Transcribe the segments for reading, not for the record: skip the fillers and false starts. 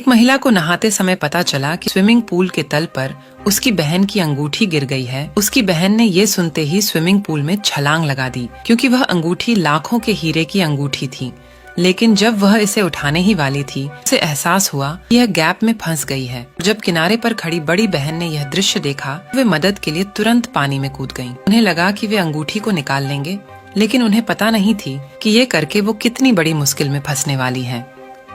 एक महिला को नहाते समय पता चला कि स्विमिंग पूल के तल पर उसकी बहन की अंगूठी गिर गई है। उसकी बहन ने ये सुनते ही स्विमिंग पूल में छलांग लगा दी, क्योंकि वह अंगूठी लाखों के हीरे की अंगूठी थी। लेकिन जब वह इसे उठाने ही वाली थी, उसे एहसास हुआ कि यह गैप में फंस गई है। जब किनारे पर खड़ी बड़ी बहन ने यह दृश्य देखा, वे मदद के लिए तुरंत पानी में कूद गईं। उन्हें लगा कि वे अंगूठी को निकाल लेंगे, लेकिन उन्हें पता नहीं थी कि ये करके वो कितनी बड़ी मुश्किल में फंसने वाली हैं।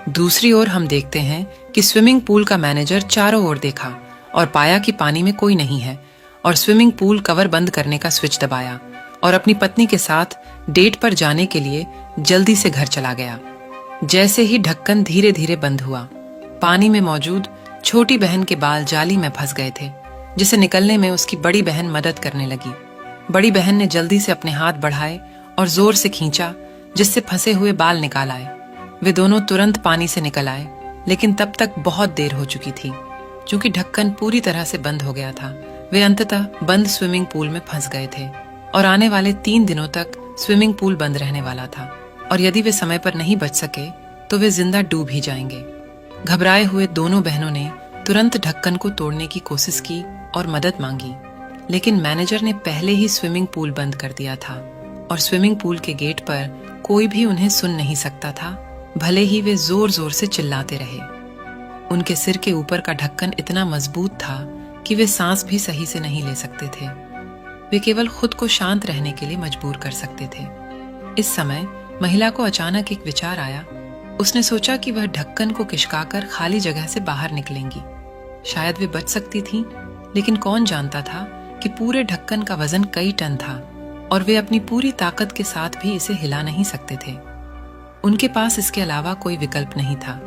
दूसरी ओर हम देखते हैं कि स्विमिंग पूल का मैनेजर चारों ओर देखा और पाया कि पानी में कोई नहीं है, और स्विमिंग पूल कवर बंद करने का स्विच दबाया और अपनी पत्नी के साथ डेट पर जाने के लिए जल्दी से घर चला गया। जैसे ही ढक्कन धीरे धीरे बंद हुआ, पानी में मौजूद छोटी बहन के बाल जाली में फंस गए थे, जिसे निकलने में उसकी बड़ी बहन मदद करने लगी। बड़ी बहन ने जल्दी से अपने हाथ बढ़ाए और जोर से खींचा, जिससे फंसे हुए बाल निकाल आए। वे दोनों तुरंत पानी से निकल आए, लेकिन तब तक बहुत देर हो चुकी थी। क्योंकि ढक्कन पूरी तरह से बंद हो गया था, वे अंततः बंद स्विमिंग पूल में फंस गए थे और आने वाले 3 दिनों तक स्विमिंग पूल बंद रहने वाला था। और यदि वे समय पर नहीं बच सके तो वे जिंदा डूब ही जाएंगे। घबराए हुए दोनों बहनों ने तुरंत ढक्कन को तोड़ने की कोशिश की और मदद मांगी, लेकिन मैनेजर ने पहले ही स्विमिंग पूल बंद कर दिया था और स्विमिंग पूल के गेट पर कोई भी उन्हें सुन नहीं सकता था, भले ही वे जोर जोर से चिल्लाते रहे। उनके सिर के ऊपर का ढक्कन इतना मजबूत था कि वे सांस भी सही से नहीं ले सकते थे। वे केवल खुद को शांत रहने के लिए मजबूर कर सकते थे। इस समय महिला को अचानक एक विचार आया। उसने सोचा कि वह ढक्कन को खिसकाकर खाली जगह से बाहर निकलेंगी। शायद वे बच सकती थीं, लेकिन कौन जानता था कि पूरे ढक्कन का वजन कई टन था और वे अपनी पूरी ताकत के साथ भी इसे हिला नहीं सकते थे। उनके पास इसके अलावा कोई विकल्प नहीं था।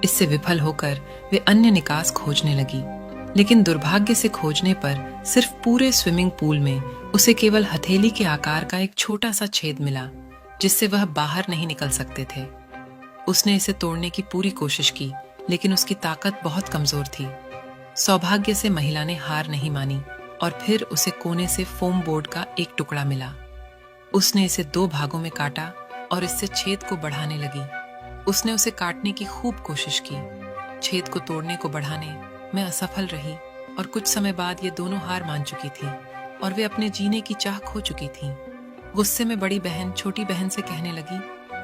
इससे विफल होकर वे अन्य निकास खोजने लगी, लेकिन दुर्भाग्य से खोजने पर सिर्फ पूरे स्विमिंग पूल में उसे केवल हथेली के आकार का एक छोटा सा छेद मिला, जिससे वह बाहर नहीं निकल सकते थे। उसने इसे तोड़ने की पूरी कोशिश की, लेकिन उसकी ताकत बहुत कमजोर थी। सौभाग्य से महिला ने हार नहीं मानी और फिर उसे कोने से फोम बोर्ड का एक टुकड़ा मिला। उसने इसे 2 भागों में काटा और इससे छेद को बढ़ाने लगी। उसने उसे काटने की खूब कोशिश की, छेद को तोड़ने को बढ़ाने में असफल रही और कुछ समय बाद ये दोनों हार मान चुकी थी और वे अपने जीने की चाह खो चुकी थीं। गुस्से में बड़ी बहन छोटी बहन से कहने लगी,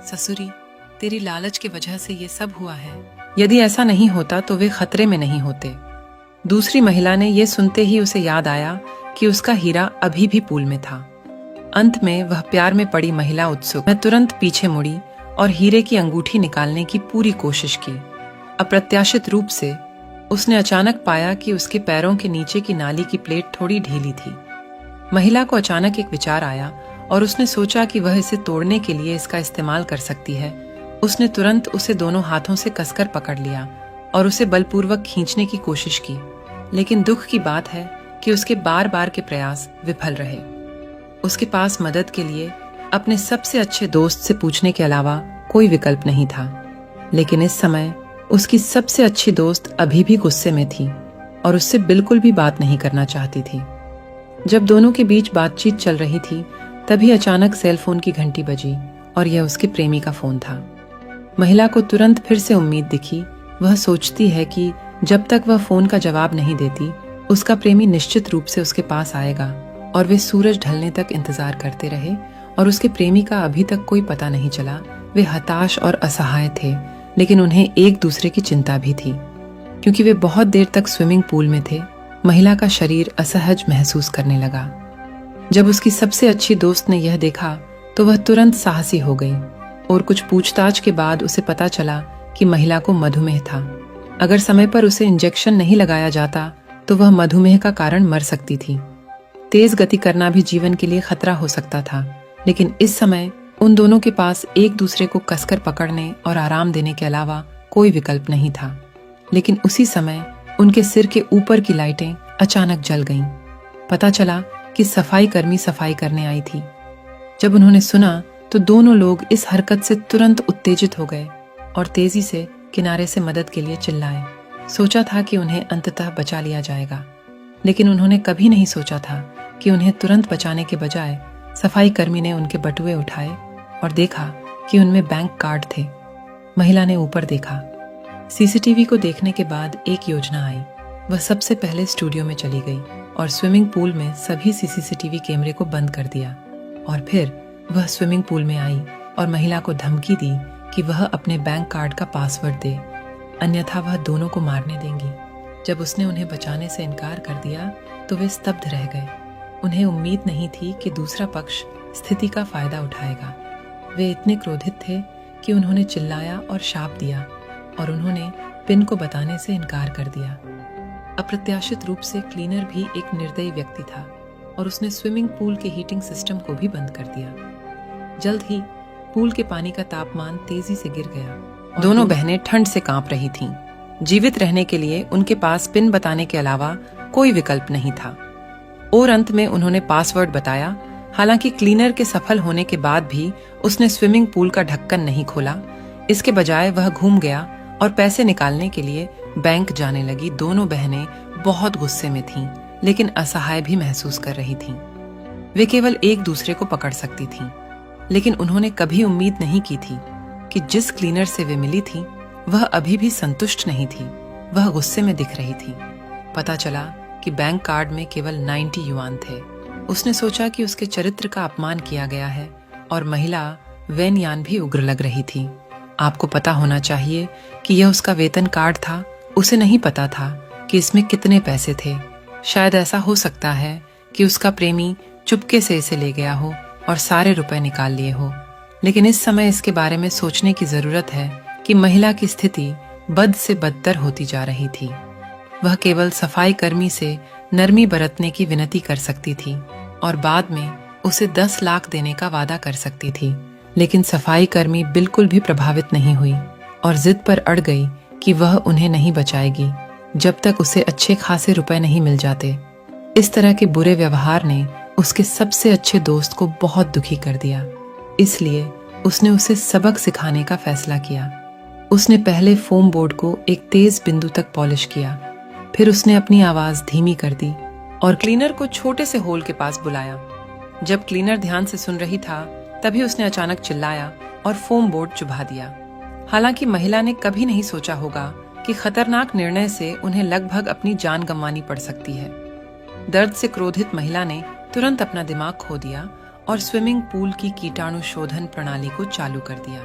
ससुरी, तेरी लालच की वजह से ये सब हुआ है। यदि ऐसा नहीं होता तो वे खतरे में नहीं होते। दूसरी महिला ने यह सुनते ही उसे याद आया कि उसका हीरा अभी भी पूल में था। अंत में वह प्यार में पड़ी महिला उत्सुक मैं तुरंत पीछे मुड़ी और हीरे की अंगूठी निकालने की पूरी कोशिश की। अप्रत्याशित रूप से उसने अचानक पाया कि उसके पैरों के नीचे की नाली की प्लेट थोड़ी ढीली थी। महिला को अचानक एक विचार आया और उसने सोचा कि वह इसे तोड़ने के लिए इसका इस्तेमाल कर सकती है। उसने तुरंत उसे दोनों हाथों से कसकर पकड़ लिया और उसे बलपूर्वक खींचने की कोशिश की, लेकिन दुख की बात है कि उसके बार बार के प्रयास विफल रहे। उसके पास मदद के लिए अपने सबसे अच्छे दोस्त से पूछने के अलावा कोई विकल्प नहीं था। लेकिन इस समय उसकी सबसे अच्छी दोस्त अभी भी गुस्से में थी और उससे बिल्कुल भी बात नहीं करना चाहती थी। जब दोनों के बीच बातचीत चल रही थी, तभी अचानक सेल फोन की घंटी बजी और यह उसके प्रेमी का फोन था। महिला को तुरंत फिर से उम्मीद दिखी। वह सोचती है कि जब तक वह फोन का जवाब नहीं देती, उसका प्रेमी निश्चित रूप से उसके पास आएगा। और वे सूरज ढलने तक इंतजार करते रहे और उसके प्रेमी का अभी तक कोई पता नहीं चला। वे हताश और असहाय थे, लेकिन उन्हें एक दूसरे की चिंता भी थी। क्योंकि वे बहुत देर तक स्विमिंग पूल में थे, महिला का शरीर असहज महसूस करने लगा। जब उसकी सबसे अच्छी दोस्त ने यह देखा तो वह तुरंत साहसी हो गई और कुछ पूछताछ के बाद उसे पता चला कि महिला को मधुमेह था। अगर समय पर उसे इंजेक्शन नहीं लगाया जाता तो वह मधुमेह का कारण मर सकती थी। तेज गति करना भी जीवन के लिए खतरा हो सकता था, लेकिन इस समय उन दोनों के पास एक दूसरे को कसकर पकड़ने और आराम देने के अलावा कोई विकल्प नहीं था। लेकिन उसी समय उनके सिर के ऊपर की लाइटें अचानक जल गईं। पता चला कि सफाई कर्मी सफाई करने आई थी। जब उन्होंने सुना तो दोनों लोग इस हरकत से तुरंत उत्तेजित हो गए और तेजी से किनारे से मदद के लिए चिल्लाए। सोचा था कि उन्हें अंततः बचा लिया जाएगा, लेकिन उन्होंने कभी नहीं सोचा था कि उन्हें तुरंत बचाने के बजाय सफाई कर्मी ने उनके बटुए उठाए और देखा कि उनमें बैंक कार्ड थे। महिला ने ऊपर देखा। सीसीटीवी को देखने के बाद एक योजना आई। वह सबसे पहले स्टूडियो में चली गई और स्विमिंग पूल में सभी सीसीटीवी कैमरे को बंद कर दिया। और फिर वह स्विमिंग पूल में आई और महिला को धमकी दी कि वह अपने बैंक कार्ड का पासवर्ड दे, अन्यथा वह दोनों को मारने देंगी। जब उसने उन्हें बचाने से इनकार कर दिया तो वे स्तब्ध रह गए। उन्हें उम्मीद नहीं थी कि दूसरा पक्ष स्थिति का फायदा उठाएगा। वे इतने क्रोधित थे कि उन्होंने चिल्लाया और शाप दिया और उन्होंने पिन को बताने से इनकार कर दिया। अप्रत्याशित रूप से क्लीनर भी एक निर्दयी व्यक्ति था और उसने स्विमिंग पूल के हीटिंग सिस्टम को भी बंद कर दिया। जल्द ही पूल के पानी का तापमान तेजी से गिर गया। दोनों बहनें ठंड से कांप रही थीं। जीवित रहने के लिए उनके पास पिन बताने के अलावा कोई विकल्प नहीं था। और अंत में उन्होंने पासवर्ड बताया। हालांकि क्लीनर के सफल होने के बाद भी उसने स्विमिंग पूल का ढक्कन नहीं खोला। इसके बजाय वह घूम गया और पैसे निकालने के लिए बैंक जाने लगी। दोनों बहनें बहुत गुस्से में थीं, लेकिन असहाय भी महसूस कर रही थीं। वे केवल एक दूसरे को पकड़ सकती थीं, लेकिन उन्होंने कभी उम्मीद नहीं की थी कि जिस क्लीनर से वे मिली थी वह अभी भी संतुष्ट नहीं थी। वह गुस्से में दिख रही थी। पता चला कि बैंक कार्ड में केवल 90 युआन थे। उसने सोचा कि उसके चरित्र का अपमान किया गया है और महिला वेन यान भी उग्र लग रही थी। आपको पता होना चाहिए कि यह उसका वेतन कार्ड था। उसे नहीं पता था कि इसमें कितने पैसे थे। शायद ऐसा हो सकता है कि उसका प्रेमी चुपके से इसे ले गया हो और सारे रुपए निकाल लिए हो। लेकिन इस समय इसके बारे में सोचने की जरूरत है कि महिला की स्थिति बद से बदतर होती जा रही थी। वह केवल सफाई कर्मी से नरमी बरतने की विनती कर सकती थी और बाद में उसे 10 लाख देने का वादा कर सकती थी। लेकिन सफाई कर्मी बिल्कुल भी प्रभावित नहीं हुई और जिद पर अड़ गई कि वह उन्हें नहीं बचाएगी जब तक उसे अच्छे खासे रुपए नहीं मिल जाते। इस तरह के बुरे व्यवहार ने उसके सबसे अच्छे दोस्त को बहुत दुखी कर दिया। इसलिए उसने उसे सबक सिखाने का फैसला किया। उसने पहले फोम बोर्ड को एक तेज बिंदु तक पॉलिश किया। फिर उसने अपनी आवाज धीमी कर दी और क्लीनर को छोटे से होल के पास बुलाया। जब क्लीनर ध्यान से सुन रही था तभी उसने अचानक चिल्लाया और फोम बोर्ड चुभा दिया। हालांकि महिला ने कभी नहीं सोचा होगा कि खतरनाक निर्णय से उन्हें लगभग अपनी जान गंवानी पड़ सकती है। दर्द से क्रोधित महिला ने तुरंत अपना दिमाग खो दिया और स्विमिंग पूल की कीटाणु शोधन प्रणाली को चालू कर दिया।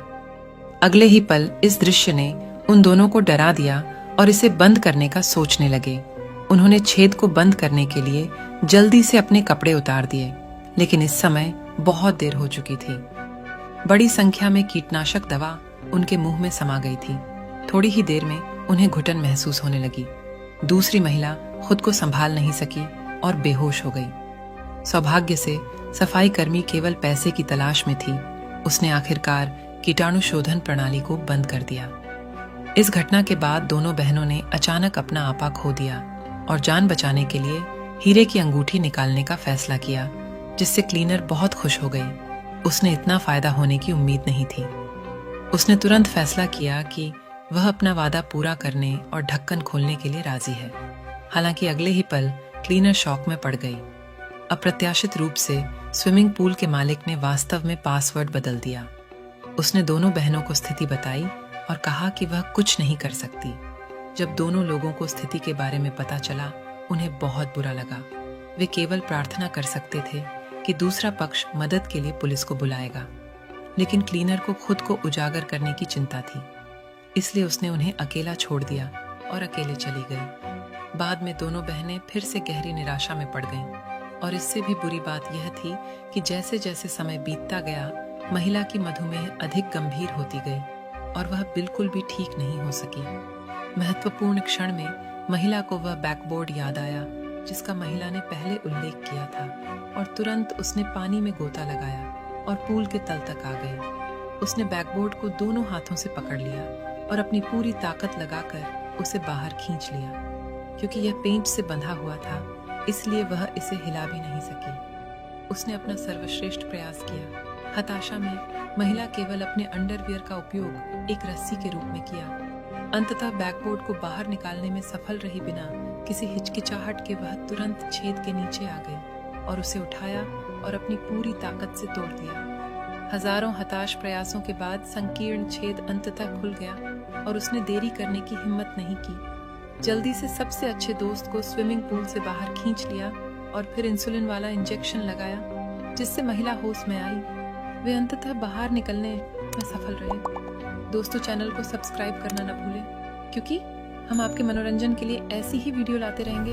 अगले ही पल इस दृश्य ने उन दोनों को डरा दिया और इसे बंद करने का सोचने लगे। उन्होंने छेद को बंद करने के लिए जल्दी से अपने कपड़े उतार दिए, लेकिन इस समय बहुत देर हो चुकी थी। बड़ी संख्या में कीटनाशक दवा उनके मुंह में समा गई थी। थोड़ी ही देर में उन्हें घुटन महसूस होने लगी। दूसरी महिला खुद को संभाल नहीं सकी और बेहोश हो गई। सौभाग्य से सफाई कर्मी केवल पैसे की तलाश में थी। उसने आखिरकार कीटाणु शोधन प्रणाली को बंद कर दिया। इस घटना के बाद दोनों बहनों ने अचानक अपना आपा खो दिया और जान बचाने के लिए हीरे की अंगूठी निकालने का फैसला किया, जिससे क्लीनर बहुत खुश हो गई। उसने इतना फायदा होने की उम्मीद नहीं थी। उसने तुरंत फैसला किया कि वह अपना वादा पूरा करने और ढक्कन खोलने के लिए राजी है। हालांकि अगले ही पल क्लीनर शॉक में पड़ गई। अप्रत्याशित रूप से स्विमिंग पूल के मालिक ने वास्तव में पासवर्ड बदल दिया। उसने दोनों बहनों को स्थिति बताई और कहा कि वह कुछ नहीं कर सकती। जब दोनों लोगों को स्थिति के बारे में पता चला, उन्हें बहुत बुरा लगा। वे केवल प्रार्थना कर सकते थे कि दूसरा पक्ष मदद के लिए पुलिस को बुलाएगा, लेकिन क्लीनर को खुद को उजागर करने की चिंता थी। इसलिए उसने उन्हें अकेला छोड़ दिया और अकेले चली गई। बाद में दोनों बहनें फिर से गहरी निराशा में पड़ गईं और इससे भी बुरी बात यह थी कि जैसे जैसे समय बीतता गया, महिला की मधुमेह अधिक गंभीर होती गई और वह बिल्कुल भी ठीक नहीं हो सकी। महत्वपूर्ण क्षण में महिला को वह बैकबोर्ड याद आया जिसका महिला ने पहले उल्लेख किया था और तुरंत उसने पानी में गोता लगाया और पूल के तल तक आ गई। उसने बैकबोर्ड को दोनों हाथों से पकड़ लिया और अपनी पूरी ताकत लगाकर उसे बाहर खींच लिया। क्योंकि यह पेंच से बंधा हुआ था, इसलिए वह इसे हिला भी नहीं सकी। उसने अपना सर्वश्रेष्ठ प्रयास किया। हताशा में महिला केवल अपने अंडरवियर का उपयोग एक रस्सी के रूप में किया। अंततः बैकबोर्ड को बाहर निकालने में सफल रही बिना किसी हिचकिचाहट के वह तुरंत छेद के नीचे आ गई और उसे उठाया और अपनी पूरी ताकत से तोड़ दिया। हजारों हताश प्रयासों के बाद संकीर्ण छेद अंततः खुल गया और उसने देरी करने की हिम्मत नहीं की। जल्दी से सबसे अच्छे दोस्त को स्विमिंग पूल से बाहर खींच लिया और फिर इंसुलिन वाला इंजेक्शन लगाया, जिससे महिला होश में आई। वे अंततः बाहर निकलने में सफल रहे। दोस्तों, चैनल को सब्सक्राइब करना न भूलें, क्योंकि हम आपके मनोरंजन के लिए ऐसी ही वीडियो लाते रहेंगे।